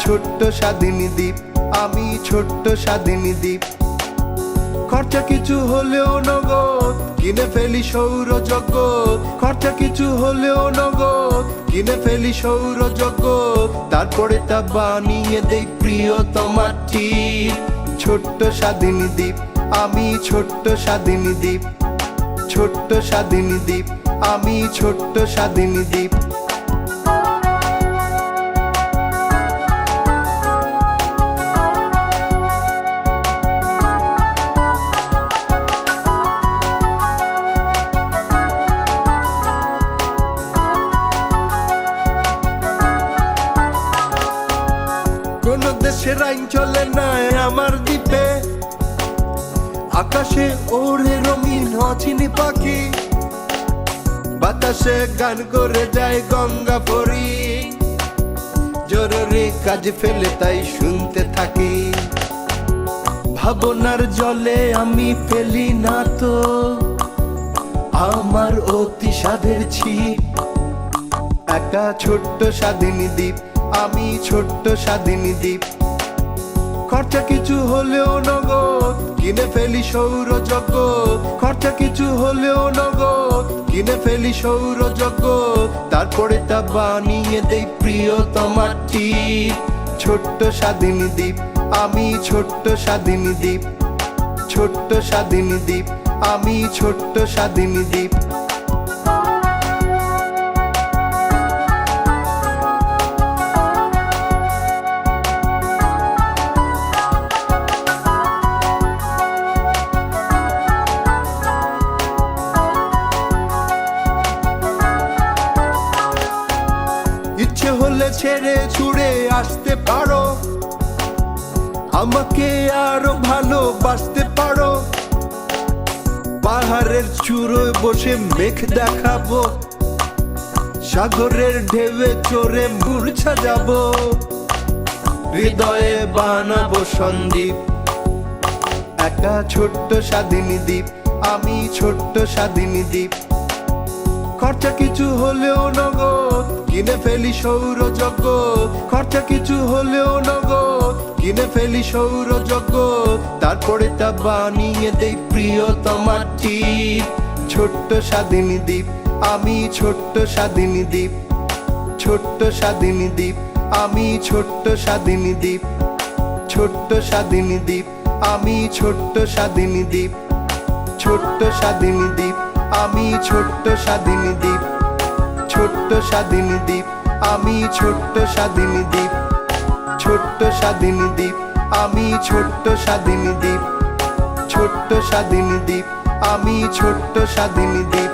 ছোট্ট স্বাধীনী দ্বীপ, আমি ছোট্ট স্বাধীনী দ্বীপ। খরচা কিছু হলেও নগদ কিনে ফেলি সৌরজগৎ, খরচা কিছু হলেও নগদ কিনে ফেলি সৌরজগৎ। তারপরে তা বানিয়ে দেই প্রিয়তমার টিপ। ছোট্ট স্বাধীনী দ্বীপ, আমি ছোট্ট স্বাধীনী দ্বীপ, ছোট্ট স্বাধীনী দ্বীপ, আমি ছোট্ট স্বাধীনী দ্বীপ। কোন দেশের আইন চলে না আমার দ্বীপে, আকাশে ওড়ে রঙিন অচিনি পাখি, বাতাসে গান করে যায় গঙ্গা পরি। জরুরি কাজ ফেলে তাই শুনতে থাকি, ভাবনার জলে আমি ফেলি না তো আমার অতি স্বাদের ছিপ। একা ছোট্ট স্বাধীনী দ্বীপ, আমি ছোট্ট স্বাধীনী দ্বীপ। খরচা কিছু হলেও নগদ কিনে ফেলি সৌরজগৎ, খরচা কিছু হলেও নগদ কিনে ফেলি সৌরজগৎ। তারপরে তা বানিয়ে দেই প্রিয়তমার টিপ। ছোট্ট স্বাধীনী দ্বীপ, আমি ছোট্ট স্বাধীনী দ্বীপ, ছোট্ট স্বাধীনী দ্বীপ, আমি ছোট্ট স্বাধীনী দ্বীপ। ইচ্ছে হলে ছেড়ে ছুড়ে আসতে পারো, আমাকে আরো ভালোবাসতে পারো। পাহাড়ের চূড়োয় বসে মেঘ দেখাবো, সাগরের ঢেউয়ে চড়ে মূর্ছা যাব। হৃদয়ে বানাবো সন্দ্বীপ। একা ছোট্ট স্বাধীনী দ্বীপ, আমি ছোট্ট স্বাধীনী দ্বীপ। খরচা কিছু হলেও নগদ কিনে ফেলি সৌরজগৎ, খরচা কিছু হলেও নগদ কিনে ফেলি সৌরজগৎ। তারপরে তা বানিয়ে দেই প্রিয়তমার টিপ। ছোট্ট স্বাধীনী দ্বীপ, আমি ছোট্ট স্বাধীনী দ্বীপ, ছোট্ট স্বাধীনী দ্বীপ, আমি ছোট্ট স্বাধীনী দ্বীপ, ছোট্ট স্বাধীনী দ্বীপ, আমি ছোট্ট স্বাধীনী দ্বীপ, ছোট্ট স্বাধীনী দ্বীপ, আমি ছোট্ট স্বাধীনী দ্বীপ, ছোট্ট স্বাধীনী দ্বীপ, আমি ছোট্ট স্বাধীনী দ্বীপ, ছোট্ট স্বাধীনী দ্বীপ, আমি ছোট্ট স্বাধীনী দ্বীপ, ছোট্ট স্বাধীনী দ্বীপ, আমি ছোট্ট স্বাধীনী দ্বীপ।